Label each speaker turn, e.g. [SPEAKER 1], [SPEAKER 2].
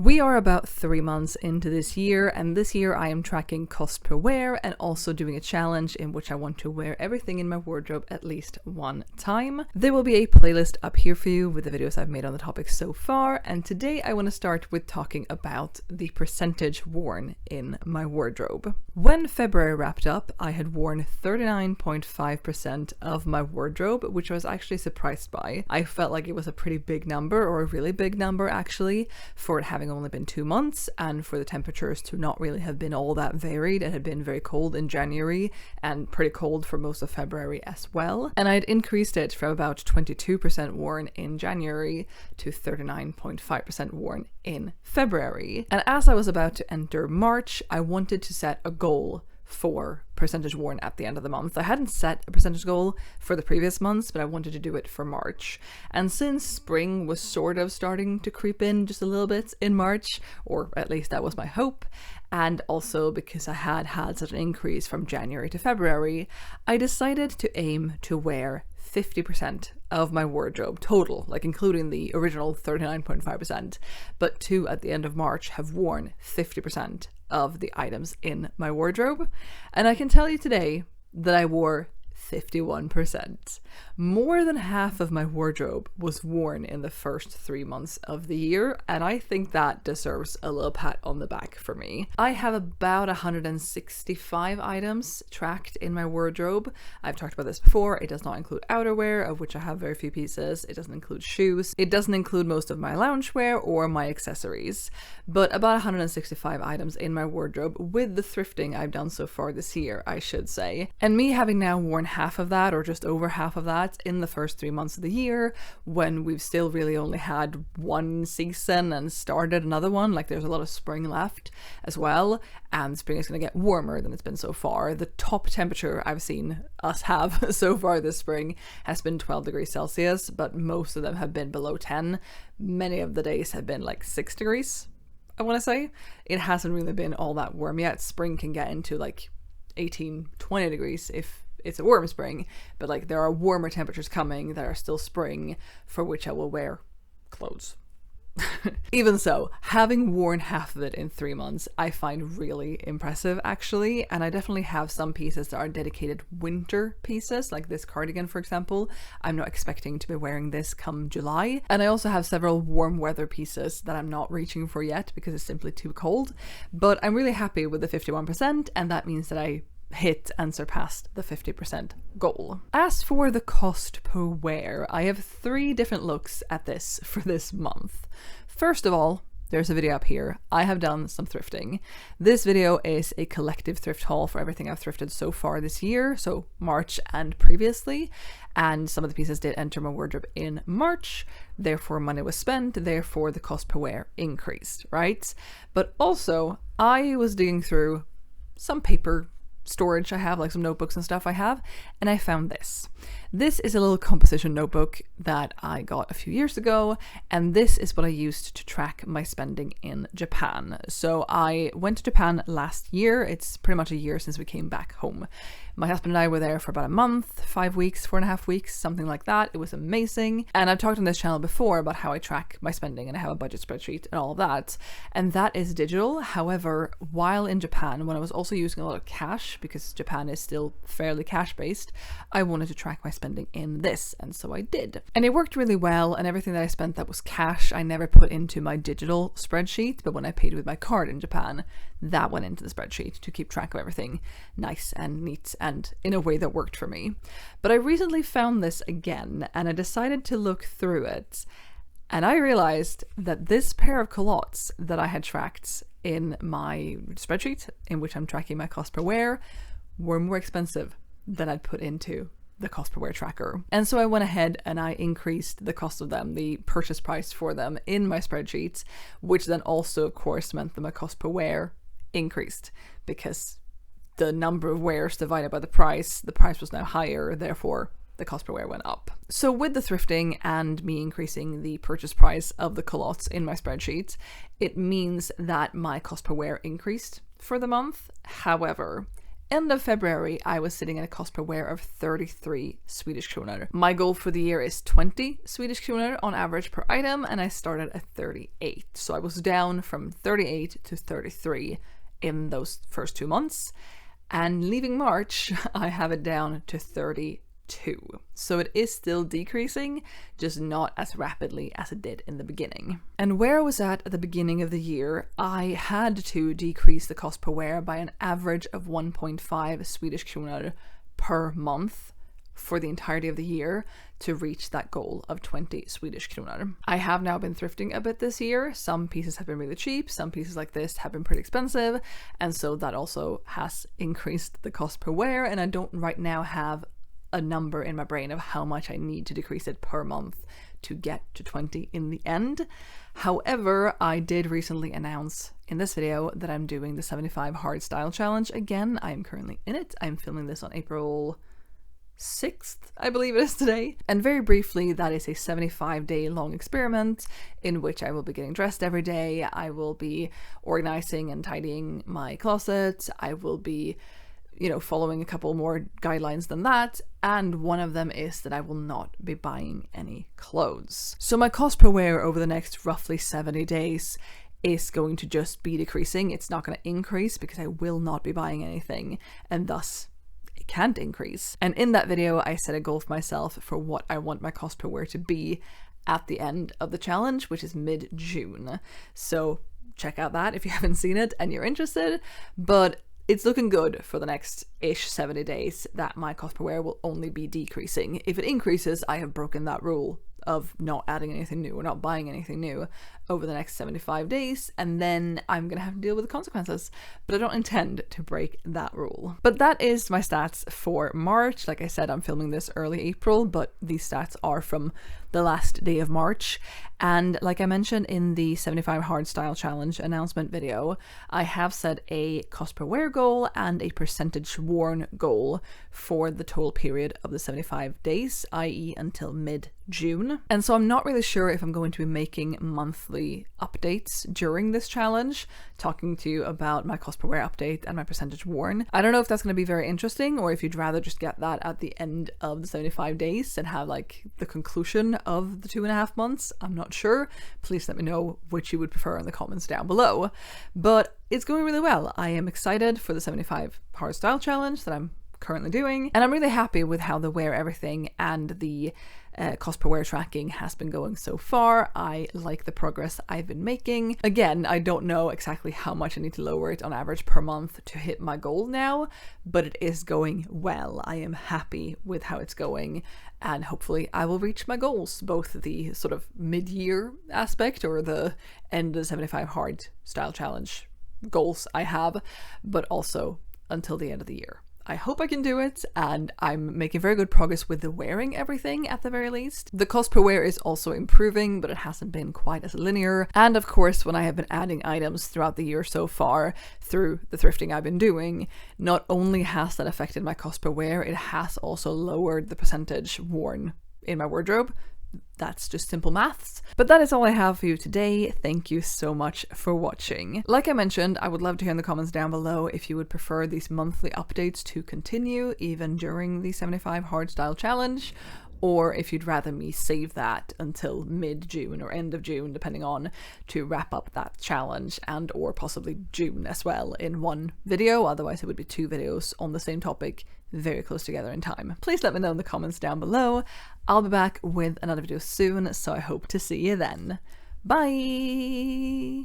[SPEAKER 1] We are about 3 months into this year, and this year I am tracking cost per wear and also doing a challenge in which I want to wear everything in my wardrobe at least one time. There will be a playlist up here for you with the videos I've made on the topic so far, and today I want to start with talking about the percentage worn in my wardrobe. When February wrapped up, I had worn 39.5% of my wardrobe, which I was actually surprised by. I felt like it was a pretty big number, or a really big number actually, for it having only been 2 months and for the temperatures to not really have been all that varied. It had been very cold in January and pretty cold for most of February as well. And I had increased it from about 22% worn in January to 39.5% worn in February. And as I was about to enter March, I wanted to set a goal for percentage worn at the end of the month. I hadn't set a percentage goal for the previous months, but I wanted to do it for March. And since spring was sort of starting to creep in just a little bit in March, or at least that was my hope, and also because I had such an increase from January to February, I decided to aim to wear 50% of my wardrobe total, like including the original 39.5%, but to at the end of March have worn 50% of the items in my wardrobe. And I can tell you today that I wore 51%. More than half of my wardrobe was worn in the first 3 months of the year, and I think that deserves a little pat on the back for me. I have about 165 items tracked in my wardrobe. I've talked about this before. It does not include outerwear, of which I have very few pieces. It doesn't include shoes. It doesn't include most of my loungewear or my accessories, but about 165 items in my wardrobe with the thrifting I've done so far this year, I should say. And me having now worn half of that, or just over half of that, in the first 3 months of the year, when we've still really only had one season and started another one. Like, there's a lot of spring left as well, and spring is going to get warmer than it's been so far. The top temperature I've seen us have so far this spring has been 12 degrees Celsius, but most of them have been below 10. Many of the days have been like 6 degrees, I want to say. It hasn't really been all that warm yet. Spring can get into like 18, 20 degrees if it's a warm spring, but like there are warmer temperatures coming that are still spring, for which I will wear clothes. Even so, having worn half of it in 3 months, I find really impressive actually, and I definitely have some pieces that are dedicated winter pieces, like this cardigan for example. I'm not expecting to be wearing this come July, and I also have several warm weather pieces that I'm not reaching for yet because it's simply too cold, but I'm really happy with the 51%, and that means that I hit and surpassed the 50% goal. As for the cost per wear, I have 3 different looks at this for this month. First of all, there's a video up here. I have done some thrifting. This video is a collective thrift haul for everything I've thrifted so far this year, so March and previously, and some of the pieces did enter my wardrobe in March, therefore money was spent, therefore the cost per wear increased, right? But also, I was digging through some paper storage I have, like some notebooks and stuff I have, and I found this. This is a little composition notebook that I got a few years ago, and this is what I used to track my spending in Japan. So I went to Japan last year. It's pretty much a year since we came back home. My husband and I were there for about a month, 5 weeks, 4.5 weeks, something like that. It was amazing. And I've talked on this channel before about how I track my spending and I have a budget spreadsheet and all of that. And that is digital. However, while in Japan, when I was also using a lot of cash, because Japan is still fairly cash-based, I wanted to track my spending in this, and so I did. And it worked really well, and everything that I spent that was cash, I never put into my digital spreadsheet, but when I paid with my card in Japan, that went into the spreadsheet to keep track of everything nice and neat and in a way that worked for me. But I recently found this again, and I decided to look through it, and I realized that this pair of culottes that I had tracked in my spreadsheet, in which I'm tracking my cost per wear, were more expensive than I'd put into the cost per wear tracker. And so I went ahead and I increased the cost of them, the purchase price for them in my spreadsheet, which then also of course meant that my cost per wear increased because the number of wears divided by the price was now higher, therefore the cost per wear went up. So with the thrifting and me increasing the purchase price of the culottes in my spreadsheet, it means that my cost per wear increased for the month. However, end of February, I was sitting at a cost per wear of 33 Swedish kronor. My goal for the year is 20 Swedish kronor on average per item, and I started at 38. So I was down from 38 to 33 in those first 2 months. And leaving March, I have it down to 32. So it is still decreasing, just not as rapidly as it did in the beginning. And where I was at the beginning of the year, I had to decrease the cost per wear by an average of 1.5 Swedish kronor per month for the entirety of the year to reach that goal of 20 Swedish kronor. I have now been thrifting a bit this year. Some pieces have been really cheap, some pieces like this have been pretty expensive, and so that also has increased the cost per wear, and I don't right now have a number in my brain of how much I need to decrease it per month to get to 20 in the end. However, I did recently announce in this video that I'm doing the 75 hard style challenge again. I am currently in it. I'm filming this on April 6th, I believe it is today. And very briefly, that is a 75-day long experiment in which I will be getting dressed every day. I will be organizing and tidying my closet. I will be following a couple more guidelines than that, and one of them is that I will not be buying any clothes. So my cost per wear over the next roughly 70 days is going to just be decreasing. It's not going to increase because I will not be buying anything, and thus it can't increase. And in that video, I set a goal for myself for what I want my cost per wear to be at the end of the challenge, which is mid-June. So check out that if you haven't seen it and you're interested, but it's looking good for the next-ish 70 days that my cost per wear will only be decreasing. If it increases, I have broken that rule of not adding anything new or not buying anything new over the next 75 days, and then I'm gonna have to deal with the consequences. But I don't intend to break that rule. But that is my stats for March. Like I said, I'm filming this early April, but these stats are from the last day of March. And like I mentioned in the 75 hard style challenge announcement video, I have set a cost per wear goal and a percentage worn goal for the total period of the 75 days, i.e. until mid-June. And so I'm not really sure if I'm going to be making monthly updates during this challenge, talking to you about my cost per wear update and my percentage worn. I don't know if that's going to be very interesting, or if you'd rather just get that at the end of the 75 days and have like the conclusion of the 2.5 months. I'm not sure. Please let me know which you would prefer in the comments down below. But it's going really well. I am excited for the 75 hard style challenge that I'm currently doing, and I'm really happy with how the wear everything and the cost per wear tracking has been going so far. I like the progress I've been making. Again, I don't know exactly how much I need to lower it on average per month to hit my goal now, but it is going well. I am happy with how it's going, and hopefully I will reach my goals, both the sort of mid-year aspect or the end of the 75 hard style challenge goals I have, but also until the end of the year. I hope I can do it, and I'm making very good progress with the wearing everything at the very least. The cost per wear is also improving, but it hasn't been quite as linear. And of course, when I have been adding items throughout the year so far through the thrifting I've been doing, not only has that affected my cost per wear, it has also lowered the percentage worn in my wardrobe. That's just simple maths. But that is all I have for you today. Thank you so much for watching. Like I mentioned, I would love to hear in the comments down below if you would prefer these monthly updates to continue even during the 75 hard style challenge, or if you'd rather me save that until mid-June or end of June, depending on, to wrap up that challenge, and or possibly June as well in one video. Otherwise it would be 2 videos on the same topic very close together in time. Please let me know in the comments down below. I'll be back with another video soon, so I hope to see you then. Bye!